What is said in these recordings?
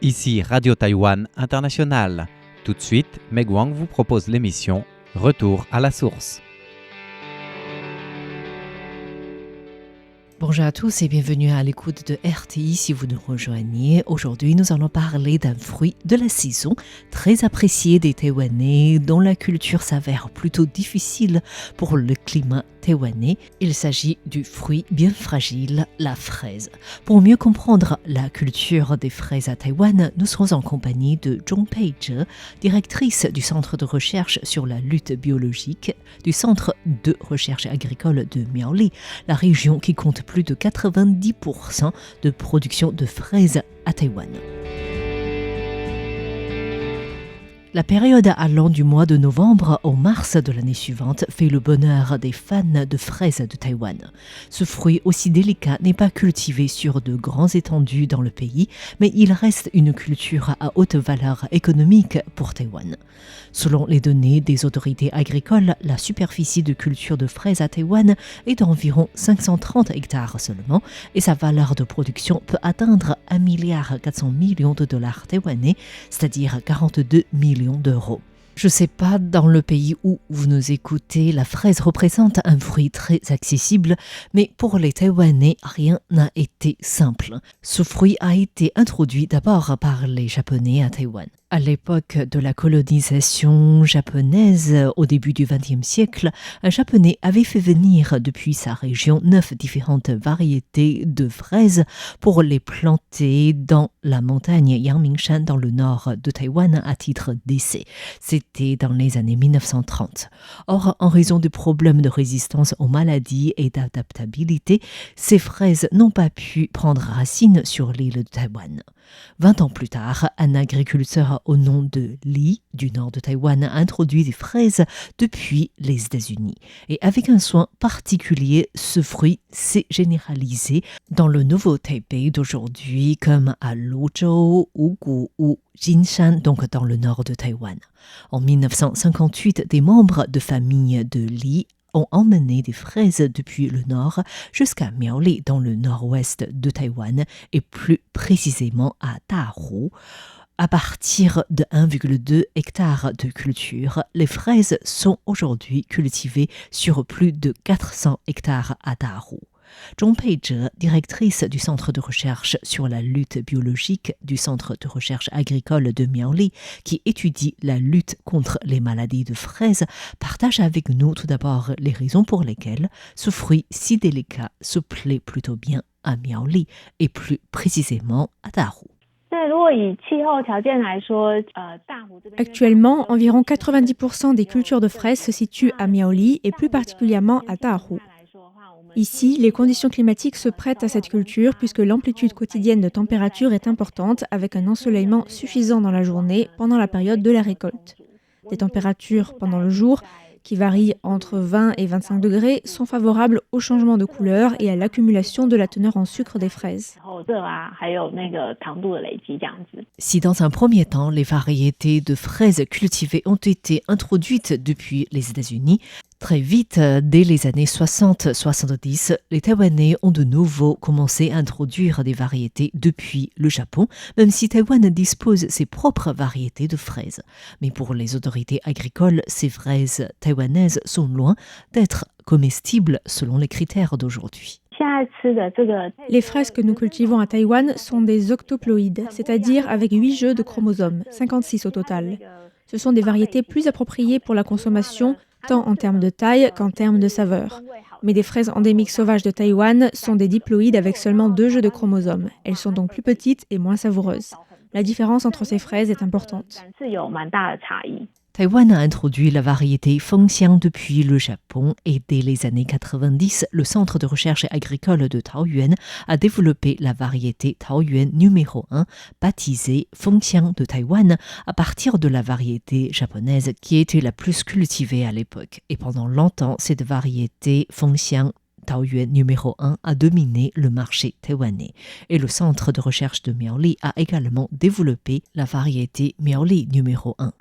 Ici Radio Taïwan International. Tout de suite, Meg Wang vous propose l'émission Retour à la source. Bonjour à tous et bienvenue à l'écoute de RTI si vous nous rejoignez. Aujourd'hui, nous allons parler d'un fruit de la saison très apprécié des Taïwanais dont la culture s'avère plutôt difficile pour le climat taïwanais. Il s'agit du fruit bien fragile, la fraise. Pour mieux comprendre la culture des fraises à Taïwan, nous serons en compagnie de Zhong Peizhe, directrice du Centre de recherche sur la lutte biologique du Centre de recherche agricole de Miaoli, la région qui compte plus de 90% de production de fraises à Taïwan. La période allant du mois de novembre au mars de l'année suivante fait le bonheur des fans de fraises de Taïwan. Ce fruit aussi délicat n'est pas cultivé sur de grandes étendues dans le pays, mais il reste une culture à haute valeur économique pour Taïwan. Selon les données des autorités agricoles, la superficie de culture de fraises à Taïwan est d'environ 530 hectares seulement et sa valeur de production peut atteindre 1,4 milliard de dollars taïwanais, c'est-à-dire 42 millions d'euros. Je ne sais pas, dans le pays où vous nous écoutez, la fraise représente un fruit très accessible, mais pour les Taïwanais, rien n'a été simple. Ce fruit a été introduit d'abord par les Japonais à Taïwan. À l'époque de la colonisation japonaise, au début du XXe siècle, un Japonais avait fait venir depuis sa région 9 différentes variétés de fraises pour les planter dans la montagne Yangmingshan dans le nord de Taïwan à titre d'essai. C'était dans les années 1930. Or, en raison des problèmes de résistance aux maladies et d'adaptabilité, ces fraises n'ont pas pu prendre racine sur l'île de Taïwan. 20 ans plus tard, un agriculteur au nom de Li, du nord de Taïwan, a introduit des fraises depuis les États-Unis. Et avec un soin particulier, ce fruit s'est généralisé dans le nouveau Taipei d'aujourd'hui, comme à Luzhou, Wugu ou Jinshan, donc dans le nord de Taïwan. En 1958, des membres de famille de Li ont emmené des fraises depuis le nord jusqu'à Miaoli dans le nord-ouest de Taïwan et plus précisément à Dahu. À partir de 1,2 hectare de culture, les fraises sont aujourd'hui cultivées sur plus de 400 hectares à Dahu. Zhong Peizhe, directrice du Centre de recherche sur la lutte biologique du Centre de recherche agricole de Miaoli, qui étudie la lutte contre les maladies de fraises, partage avec nous tout d'abord les raisons pour lesquelles ce fruit si délicat se plaît plutôt bien à Miaoli et plus précisément à Dahu. Actuellement, environ 90% des cultures de fraises se situent à Miaoli et plus particulièrement à Dahu. Ici, les conditions climatiques se prêtent à cette culture puisque l'amplitude quotidienne de température est importante avec un ensoleillement suffisant dans la journée pendant la période de la récolte. Des températures pendant le jour qui varient entre 20 et 25 degrés sont favorables au changement de couleur et à l'accumulation de la teneur en sucre des fraises. Si dans un premier temps, les variétés de fraises cultivées ont été introduites depuis les États-Unis, très vite, dès les années 60-70, les Taïwanais ont de nouveau commencé à introduire des variétés depuis le Japon, même si Taïwan dispose ses propres variétés de fraises. Mais pour les autorités agricoles, ces fraises taïwanaises sont loin d'être comestibles selon les critères d'aujourd'hui. Les fraises que nous cultivons à Taïwan sont des octoploïdes, c'est-à-dire avec 8 jeux de chromosomes, 56 au total. Ce sont des variétés plus appropriées pour la consommation, tant en termes de taille qu'en termes de saveur. Mais des fraises endémiques sauvages de Taïwan sont des diploïdes avec seulement 2 jeux de chromosomes. Elles sont donc plus petites et moins savoureuses. La différence entre ces fraises est importante. Taïwan a introduit la variété Fengxiang depuis le Japon et dès les années 90, le Centre de recherche agricole de Taoyuan a développé la variété Taoyuan numéro 1, baptisée Fengxiang de Taïwan, à partir de la variété japonaise qui était la plus cultivée à l'époque. Et pendant longtemps, cette variété Fengxiang Taoyuan numéro 1 a dominé le marché taïwanais et le centre de recherche de Miaoli a également développé la variété Miaoli numéro 1.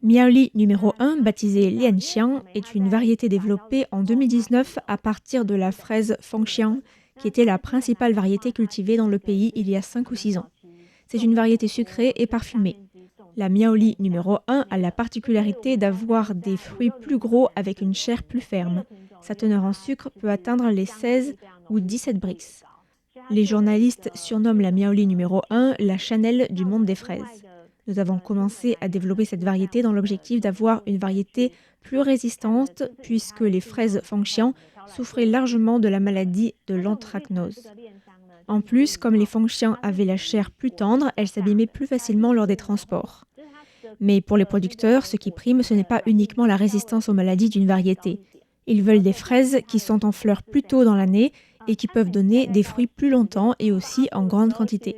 Miaoli numéro 1, baptisée Lianxiang, est une variété développée en 2019 à partir de la fraise Fengxiang qui était la principale variété cultivée dans le pays il y a 5 ou 6 ans. C'est une variété sucrée et parfumée. La Miaoli numéro 1 a la particularité d'avoir des fruits plus gros avec une chair plus ferme. Sa teneur en sucre peut atteindre les 16 ou 17 Brix. Les journalistes surnomment la Miaoli numéro 1 la Chanel du monde des fraises. Nous avons commencé à développer cette variété dans l'objectif d'avoir une variété plus résistante puisque les fraises Fengxian souffraient largement de la maladie de l'anthracnose. En plus, comme les Fengxian avaient la chair plus tendre, elles s'abîmaient plus facilement lors des transports. Mais pour les producteurs, ce qui prime, ce n'est pas uniquement la résistance aux maladies d'une variété. Ils veulent des fraises qui sont en fleurs plus tôt dans l'année et qui peuvent donner des fruits plus longtemps et aussi en grande quantité.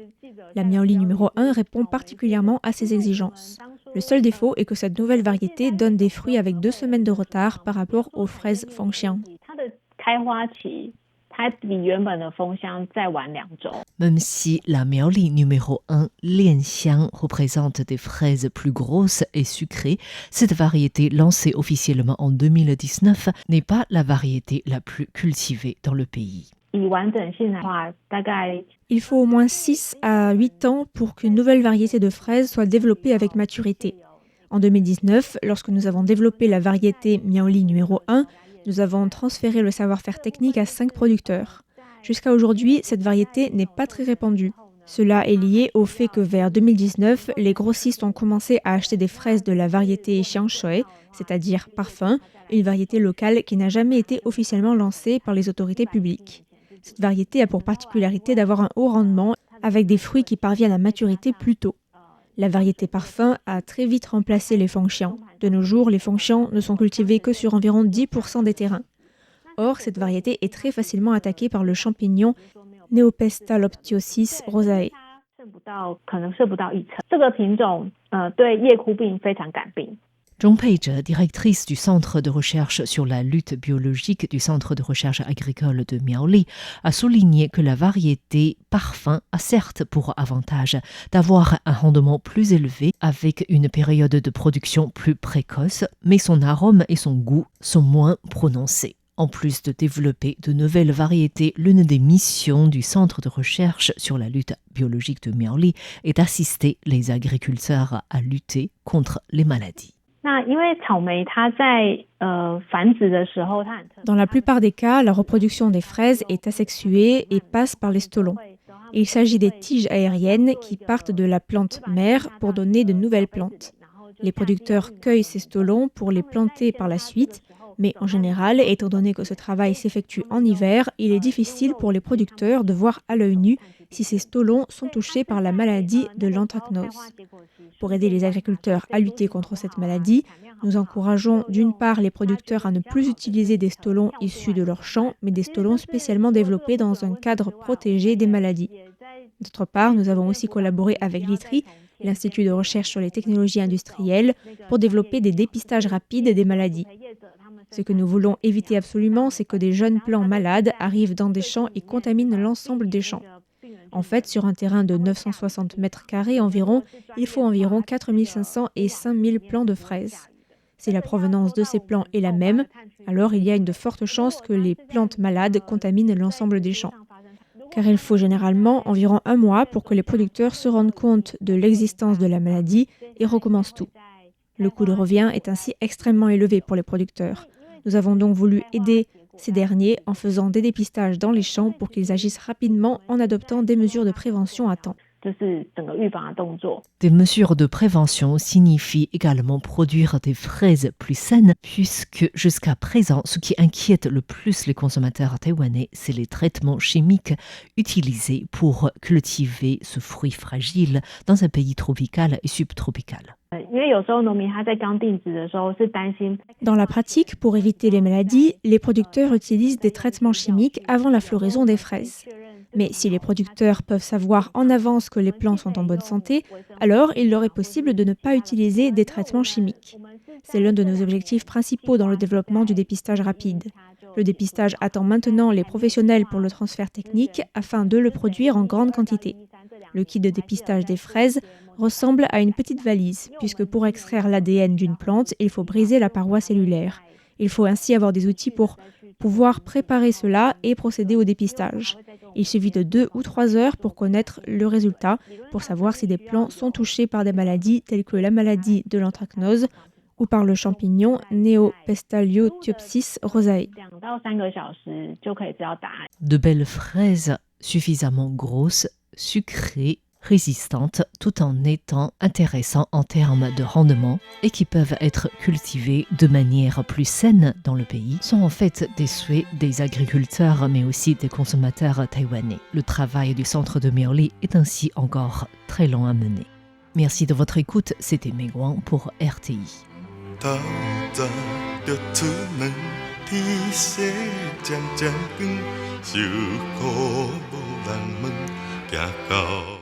La Miaoli numéro 1 répond particulièrement à ces exigences. Le seul défaut est que cette nouvelle variété donne des fruits avec 2 semaines de retard par rapport aux fraises Fengxian. Même si la Miaoli numéro 1 Lianxiang représente des fraises plus grosses et sucrées, cette variété lancée officiellement en 2019 n'est pas la variété la plus cultivée dans le pays. Il faut au moins 6 à 8 ans pour qu'une nouvelle variété de fraises soit développée avec maturité. En 2019, lorsque nous avons développé la variété Miaoli numéro 1, nous avons transféré le savoir-faire technique à 5 producteurs. Jusqu'à aujourd'hui, cette variété n'est pas très répandue. Cela est lié au fait que vers 2019, les grossistes ont commencé à acheter des fraises de la variété Xiangshui, c'est-à-dire parfum, une variété locale qui n'a jamais été officiellement lancée par les autorités publiques. Cette variété a pour particularité d'avoir un haut rendement avec des fruits qui parviennent à maturité plus tôt. La variété parfum a très vite remplacé les Fengxian. De nos jours, les Fengxian ne sont cultivés que sur environ 10% des terrains. Or, cette variété est très facilement attaquée par le champignon Neopestaloptiosis rosae. Zhong Peizhe, directrice du Centre de recherche sur la lutte biologique du Centre de recherche agricole de Miaoli, a souligné que la variété parfum a certes pour avantage d'avoir un rendement plus élevé avec une période de production plus précoce, mais son arôme et son goût sont moins prononcés. En plus de développer de nouvelles variétés, l'une des missions du Centre de recherche sur la lutte biologique de Miaoli est d'assister les agriculteurs à lutter contre les maladies. Dans la plupart des cas, la reproduction des fraises est asexuée et passe par les stolons. Il s'agit des tiges aériennes qui partent de la plante mère pour donner de nouvelles plantes. Les producteurs cueillent ces stolons pour les planter par la suite, mais en général, étant donné que ce travail s'effectue en hiver, il est difficile pour les producteurs de voir à l'œil nu si ces stolons sont touchés par la maladie de l'anthracnose. Pour aider les agriculteurs à lutter contre cette maladie, nous encourageons d'une part les producteurs à ne plus utiliser des stolons issus de leurs champs, mais des stolons spécialement développés dans un cadre protégé des maladies. D'autre part, nous avons aussi collaboré avec l'ITRI, l'Institut de recherche sur les technologies industrielles, pour développer des dépistages rapides des maladies. Ce que nous voulons éviter absolument, c'est que des jeunes plants malades arrivent dans des champs et contaminent l'ensemble des champs. En fait, sur un terrain de 960 mètres carrés environ, il faut environ 4500 et 5000 plants de fraises. Si la provenance de ces plants est la même, alors il y a de fortes chances que les plantes malades contaminent l'ensemble des champs. Car il faut généralement environ 1 mois pour que les producteurs se rendent compte de l'existence de la maladie et recommencent tout. Le coût de revient est ainsi extrêmement élevé pour les producteurs. Nous avons donc voulu aider ces derniers en faisant des dépistages dans les champs pour qu'ils agissent rapidement en adoptant des mesures de prévention à temps. Des mesures de prévention signifient également produire des fraises plus saines, puisque jusqu'à présent, ce qui inquiète le plus les consommateurs taïwanais, c'est les traitements chimiques utilisés pour cultiver ce fruit fragile dans un pays tropical et subtropical. Dans la pratique, pour éviter les maladies, les producteurs utilisent des traitements chimiques avant la floraison des fraises. Mais si les producteurs peuvent savoir en avance que les plants sont en bonne santé, alors il leur est possible de ne pas utiliser des traitements chimiques. C'est l'un de nos objectifs principaux dans le développement du dépistage rapide. Le dépistage attend maintenant les professionnels pour le transfert technique afin de le produire en grande quantité. Le kit de dépistage des fraises ressemble à une petite valise, puisque pour extraire l'ADN d'une plante, il faut briser la paroi cellulaire. Il faut ainsi avoir des outils pour pouvoir préparer cela et procéder au dépistage. Il suffit de 2 ou 3 heures pour connaître le résultat, pour savoir si des plants sont touchés par des maladies telles que la maladie de l'anthracnose ou par le champignon Neopestaliothiopsis rosae. De belles fraises suffisamment grosses, sucrées, résistantes, tout en étant intéressantes en termes de rendement et qui peuvent être cultivées de manière plus saine dans le pays, sont en fait des souhaits des agriculteurs mais aussi des consommateurs taïwanais. Le travail du centre de Miaoli est ainsi encore très long à mener. Merci de votre écoute, c'était Meguang pour RTI. 透早就出门，天色渐渐光，受苦无人问，行到。